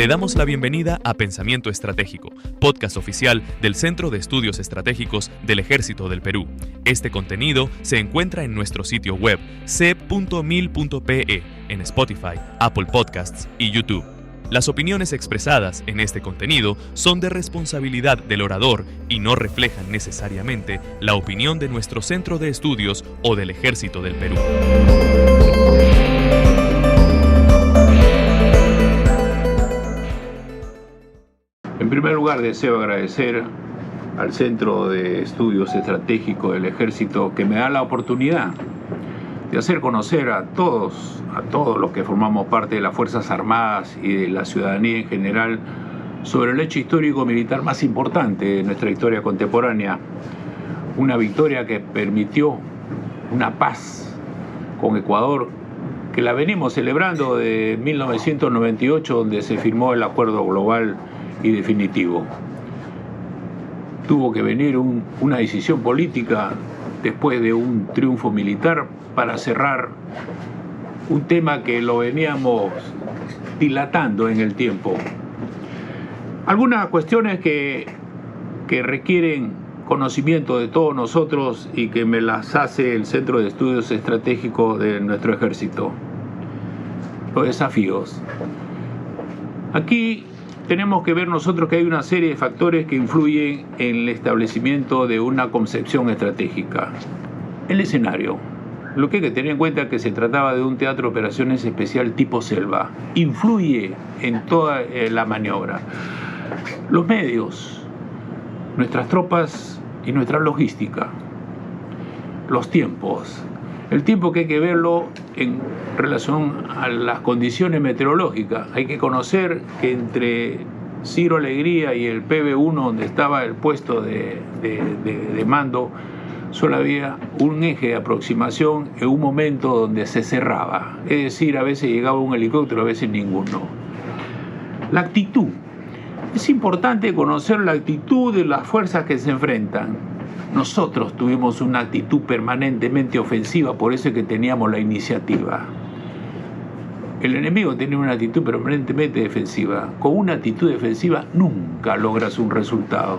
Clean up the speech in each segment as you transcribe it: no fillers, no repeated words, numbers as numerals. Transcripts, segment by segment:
Le damos la bienvenida a Pensamiento Estratégico, podcast oficial del Centro de Estudios Estratégicos del Ejército del Perú. Este contenido se encuentra en nuestro sitio web c.mil.pe, en Spotify, Apple Podcasts y YouTube. Las opiniones expresadas en este contenido son de responsabilidad del orador y no reflejan necesariamente la opinión de nuestro Centro de Estudios o del Ejército del Perú. En primer lugar, deseo agradecer al Centro de Estudios Estratégicos del Ejército que me da la oportunidad de hacer conocer a todos los que formamos parte de las Fuerzas Armadas y de la ciudadanía en general sobre el hecho histórico militar más importante de nuestra historia contemporánea. Una victoria que permitió una paz con Ecuador que la venimos celebrando de 1998, donde se firmó el acuerdo global y definitivo. Tuvo que venir una decisión política después de un triunfo militar para cerrar un tema que lo veníamos dilatando en el tiempo. Algunas cuestiones que requieren conocimiento de todos nosotros y que me las hace el Centro de Estudios Estratégicos de nuestro ejército. Los desafíos. Aquí tenemos que ver nosotros que hay una serie de factores que influyen en el establecimiento de una concepción estratégica. El escenario. Lo que hay que tener en cuenta es que se trataba de un teatro de operaciones especial tipo selva. Influye en toda la maniobra. Los medios, nuestras tropas y nuestra logística. Los tiempos. El tiempo que hay que verlo en relación a las condiciones meteorológicas. Hay que conocer que entre Ciro Alegría y el PB1, donde estaba el puesto de mando, solo había un eje de aproximación en un momento donde se cerraba. Es decir, a veces llegaba un helicóptero, a veces ninguno. La actitud. Es importante conocer la actitud de las fuerzas que se enfrentan. Nosotros tuvimos una actitud permanentemente ofensiva, por eso es que teníamos la iniciativa. El enemigo tenía una actitud permanentemente defensiva. Con una actitud defensiva nunca logras un resultado.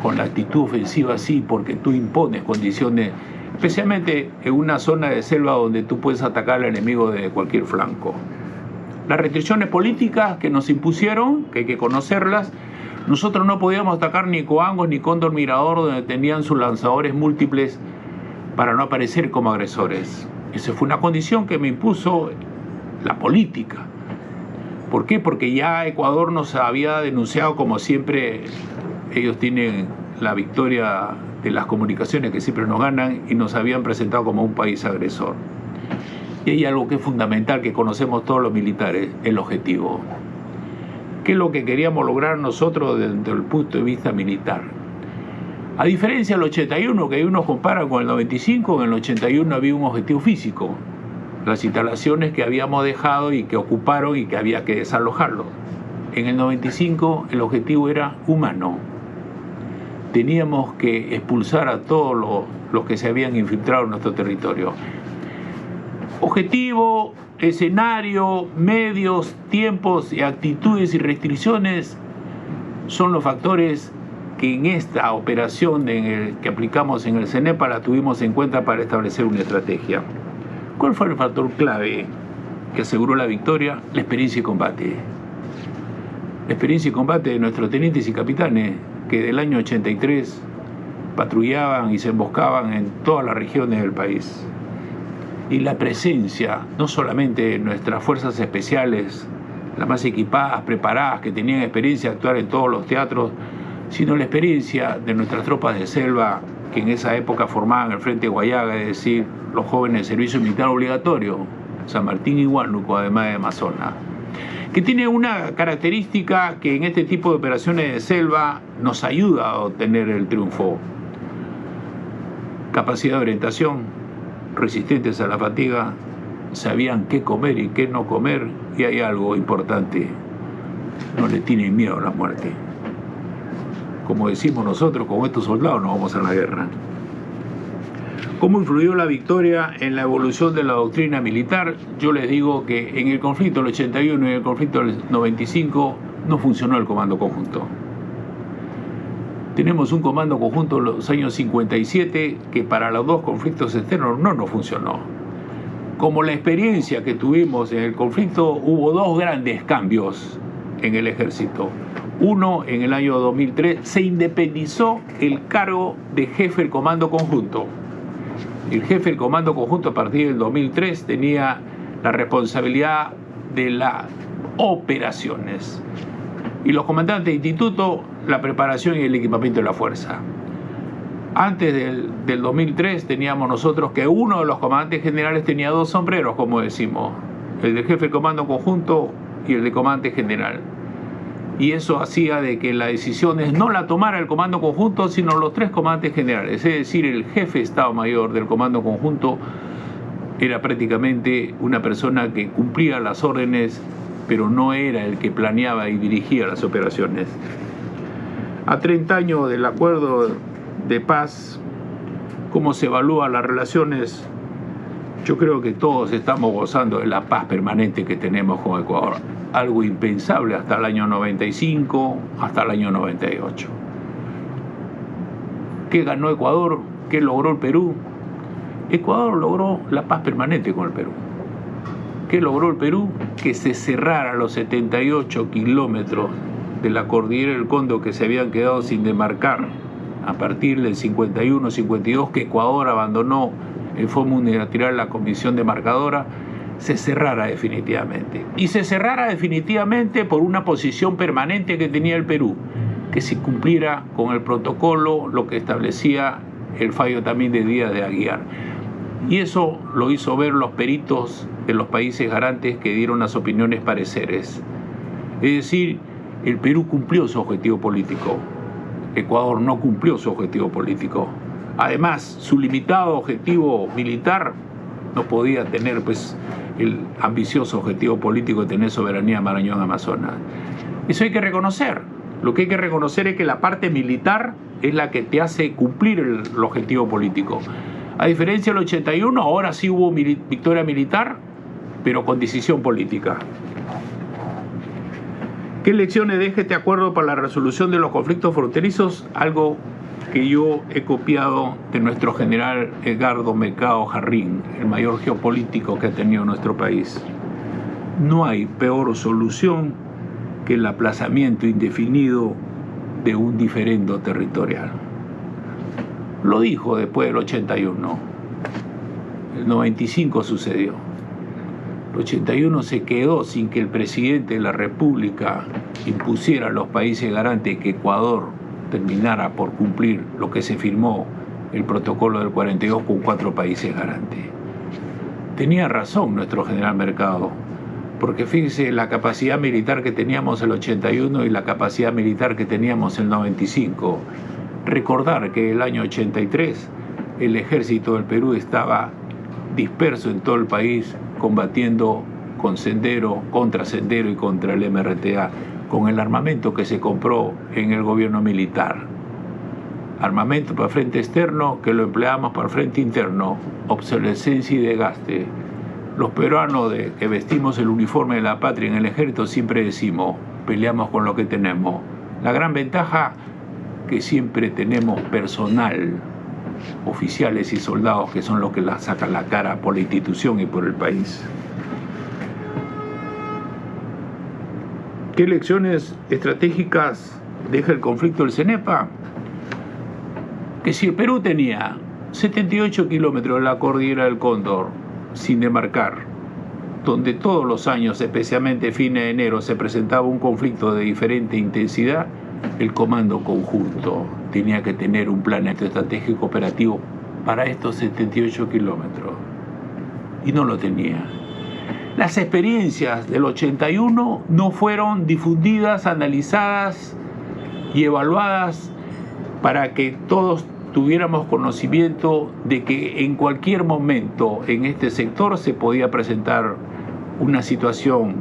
Con la actitud ofensiva sí, porque tú impones condiciones, especialmente en una zona de selva donde tú puedes atacar al enemigo de cualquier flanco. Las restricciones políticas que nos impusieron, que hay que conocerlas. Nosotros no podíamos atacar ni Coangos ni Cóndor Mirador, donde tenían sus lanzadores múltiples para no aparecer como agresores. Esa fue una condición que me impuso la política. ¿Por qué? Porque ya Ecuador nos había denunciado, como siempre, ellos tienen la victoria de las comunicaciones que siempre nos ganan, y nos habían presentado como un país agresor. Y hay algo que es fundamental, que conocemos todos los militares: el objetivo. ¿Qué es lo que queríamos lograr nosotros desde el punto de vista militar? A diferencia del 81, que uno compara con el 95, en el 81 había un objetivo físico. Las instalaciones que habíamos dejado y que ocuparon y que había que desalojarlo. En el 95 el objetivo era humano. Teníamos que expulsar a todos los que se habían infiltrado en nuestro territorio. Objetivo, escenario, medios, tiempos, y actitudes y restricciones son los factores que en esta operación que aplicamos en el CENEPA la tuvimos en cuenta para establecer una estrategia. ¿Cuál fue el factor clave que aseguró la victoria? La experiencia y combate. La experiencia y combate de nuestros tenientes y capitanes, que del año 83 patrullaban y se emboscaban en todas las regiones del país. Y la presencia, no solamente de nuestras fuerzas especiales, las más equipadas, preparadas, que tenían experiencia de actuar en todos los teatros, sino la experiencia de nuestras tropas de selva, que en esa época formaban el Frente Guayaga, es decir, los jóvenes de servicio militar obligatorio, San Martín y Huánuco, además de Amazonas, que tiene una característica que en este tipo de operaciones de selva nos ayuda a obtener el triunfo: capacidad de orientación, resistentes a la fatiga, sabían qué comer y qué no comer, y hay algo importante: no le tienen miedo a la muerte. Como decimos nosotros, con estos soldados no vamos a la guerra. ¿Cómo influyó la victoria en la evolución de la doctrina militar? Yo les digo que en el conflicto del 81 y en el conflicto del 95 no funcionó el comando conjunto. Tenemos un comando conjunto en los años 57 que para los dos conflictos externos no nos funcionó. Como la experiencia que tuvimos en el conflicto, hubo dos grandes cambios en el ejército. Uno, en el año 2003, se independizó el cargo de jefe del comando conjunto. El jefe del comando conjunto a partir del 2003 tenía la responsabilidad de las operaciones. Y los comandantes de instituto, la preparación y el equipamiento de la fuerza. Antes del 2003 teníamos nosotros que uno de los comandantes generales tenía dos sombreros, como decimos, el del jefe de comando conjunto y el de comandante general. Y eso hacía de que las decisiones no la tomara el comando conjunto, sino los tres comandantes generales. Es decir, el jefe de Estado Mayor del comando conjunto era prácticamente una persona que cumplía las órdenes, pero no era el que planeaba y dirigía las operaciones. A 30 años del acuerdo de paz, ¿cómo se evalúan las relaciones? Yo creo que todos estamos gozando de la paz permanente que tenemos con Ecuador. Algo impensable hasta el año 95, hasta el año 98. ¿Qué ganó Ecuador? ¿Qué logró el Perú? Ecuador logró la paz permanente con el Perú. ¿Qué logró el Perú? Que se cerrara los 78 kilómetros de la cordillera del Cóndor que se habían quedado sin demarcar a partir del 51-52, que Ecuador abandonó en forma unilateral la comisión demarcadora, se cerrara definitivamente. Y se cerrara definitivamente por una posición permanente que tenía el Perú, que se cumpliera con el protocolo, lo que establecía el fallo también de Díaz de Aguiar. Y eso lo hizo ver los peritos de los países garantes que dieron las opiniones pareceres. Es decir, el Perú cumplió su objetivo político. Ecuador no cumplió su objetivo político. Además, su limitado objetivo militar no podía tener el ambicioso objetivo político de tener soberanía Marañón-Amazonas. Eso hay que reconocer. Lo que hay que reconocer es que la parte militar es la que te hace cumplir el objetivo político. A diferencia del 81, ahora sí hubo victoria militar, pero con decisión política. ¿Qué lecciones deja este acuerdo para la resolución de los conflictos fronterizos? Algo que yo he copiado de nuestro general Edgardo Mercado Jarrín, el mayor geopolítico que ha tenido nuestro país. No hay peor solución que el aplazamiento indefinido de un diferendo territorial. Lo dijo después del 81. El 95 sucedió. El 81 se quedó sin que el presidente de la República impusiera a los países garantes que Ecuador terminara por cumplir lo que se firmó, el protocolo del 42 con 4 países garantes. Tenía razón nuestro general Mercado, porque fíjese la capacidad militar que teníamos el 81 y la capacidad militar que teníamos el 95. Recordar que el año 83 el ejército del Perú estaba disperso en todo el país combatiendo con Sendero, contra Sendero y contra el MRTA, con el armamento que se compró en el gobierno militar. Armamento para el frente externo que lo empleamos para el frente interno, obsolescencia y desgaste. Los peruanos que vestimos el uniforme de la patria en el ejército siempre decimos, peleamos con lo que tenemos. La gran ventaja que siempre tenemos personal, oficiales y soldados que son los que la sacan la cara por la institución y por el país. ¿Qué lecciones estratégicas deja el conflicto del CENEPA? Que si el Perú tenía 78 kilómetros de la cordillera del Cóndor sin demarcar, donde todos los años, especialmente fines de enero, se presentaba un conflicto de diferente intensidad, el comando conjunto tenía que tener un plan estratégico operativo para estos 78 kilómetros. Y no lo tenía. Las experiencias del 81 no fueron difundidas, analizadas y evaluadas para que todos tuviéramos conocimiento de que en cualquier momento en este sector se podía presentar una situación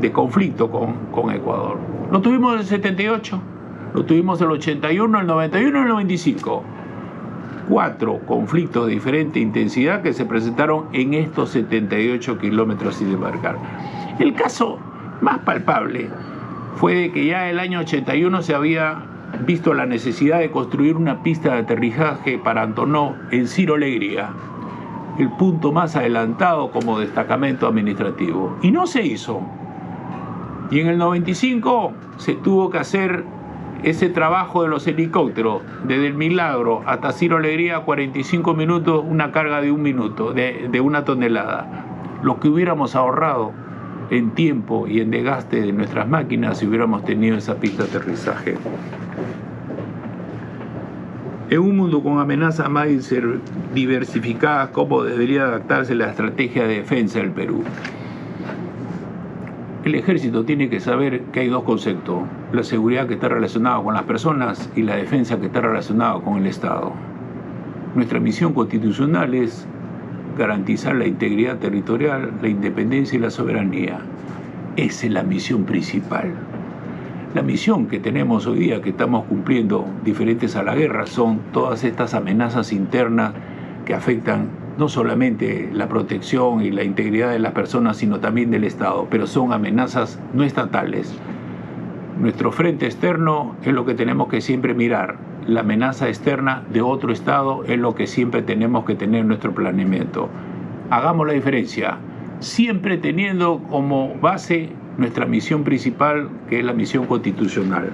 de conflicto con Ecuador. Lo tuvimos en el 78, lo tuvimos en el 81, el 91 y el 95. 4 conflictos de diferente intensidad que se presentaron en estos 78 kilómetros sin demarcar. El caso más palpable fue de que ya el año 81 se había visto la necesidad de construir una pista de aterrizaje para Antonov en Ciro Alegría, el punto más adelantado como destacamento administrativo. Y no se hizo. Y en el 95 se tuvo que hacer ese trabajo de los helicópteros, desde el Milagro hasta Ciro Alegría, 45 minutos, una carga de 1 minuto, de 1 tonelada. Lo que hubiéramos ahorrado en tiempo y en desgaste de nuestras máquinas si hubiéramos tenido esa pista de aterrizaje. En un mundo con amenazas más diversificadas, ¿cómo debería adaptarse la estrategia de defensa del Perú? El ejército tiene que saber que hay 2 conceptos: la seguridad que está relacionada con las personas y la defensa que está relacionada con el Estado. Nuestra misión constitucional es garantizar la integridad territorial, la independencia y la soberanía. Esa es la misión principal. La misión que tenemos hoy día, que estamos cumpliendo diferentes a la guerra, son todas estas amenazas internas que afectan no solamente la protección y la integridad de las personas, sino también del Estado, pero son amenazas no estatales. Nuestro frente externo es lo que tenemos que siempre mirar. La amenaza externa de otro Estado es lo que siempre tenemos que tener en nuestro planeamiento. Hagamos la diferencia, siempre teniendo como base nuestra misión principal, que es la misión constitucional.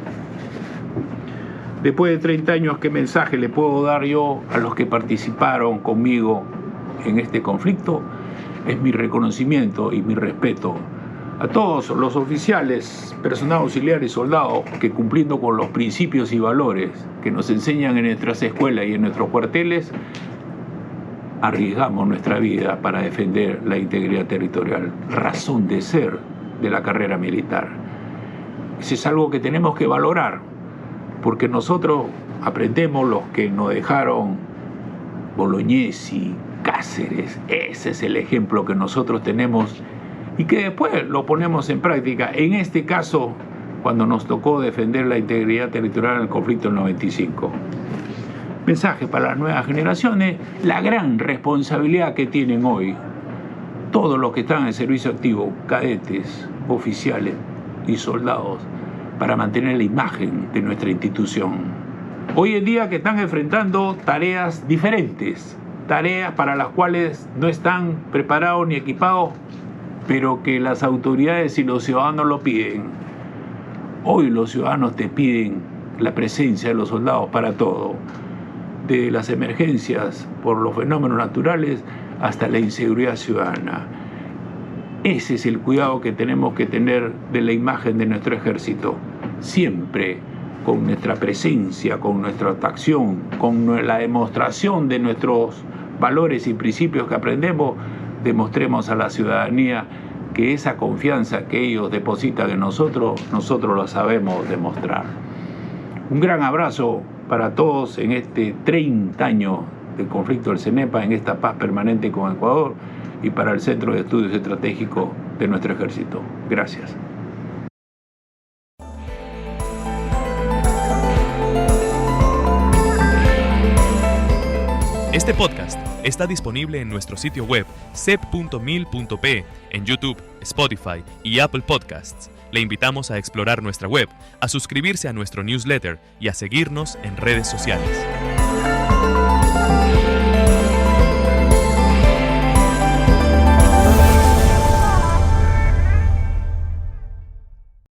Después de 30 años, ¿qué mensaje le puedo dar yo a los que participaron conmigo en este conflicto? Es mi reconocimiento y mi respeto a todos los oficiales, personal auxiliar y soldados que, cumpliendo con los principios y valores que nos enseñan en nuestras escuelas y en nuestros cuarteles, arriesgamos nuestra vida para defender la integridad territorial, razón de ser de la carrera militar. Eso es algo que tenemos que valorar, porque nosotros aprendemos los que nos dejaron Bolognesi, Cáceres. Ese es el ejemplo que nosotros tenemos y que después lo ponemos en práctica. En este caso, cuando nos tocó defender la integridad territorial en el conflicto del 95. Mensaje para las nuevas generaciones: la gran responsabilidad que tienen hoy todos los que están en servicio activo, cadetes, oficiales y soldados, para mantener la imagen de nuestra institución. Hoy en día que están enfrentando tareas diferentes, tareas para las cuales no están preparados ni equipados, pero que las autoridades y los ciudadanos lo piden. Hoy los ciudadanos te piden la presencia de los soldados para todo, de las emergencias por los fenómenos naturales hasta la inseguridad ciudadana. Ese es el cuidado que tenemos que tener de la imagen de nuestro ejército, siempre con nuestra presencia, con nuestra acción, con la demostración de nuestros valores y principios que aprendemos, demostremos a la ciudadanía que esa confianza que ellos depositan en nosotros la sabemos demostrar. Un gran abrazo para todos en este 30 años del conflicto del CENEPA, en esta paz permanente con Ecuador, y para el Centro de Estudios Estratégicos de nuestro Ejército. Gracias. Este podcast está disponible en nuestro sitio web cep.mil.pe, en YouTube, Spotify y Apple Podcasts. Le invitamos a explorar nuestra web, a suscribirse a nuestro newsletter y a seguirnos en redes sociales.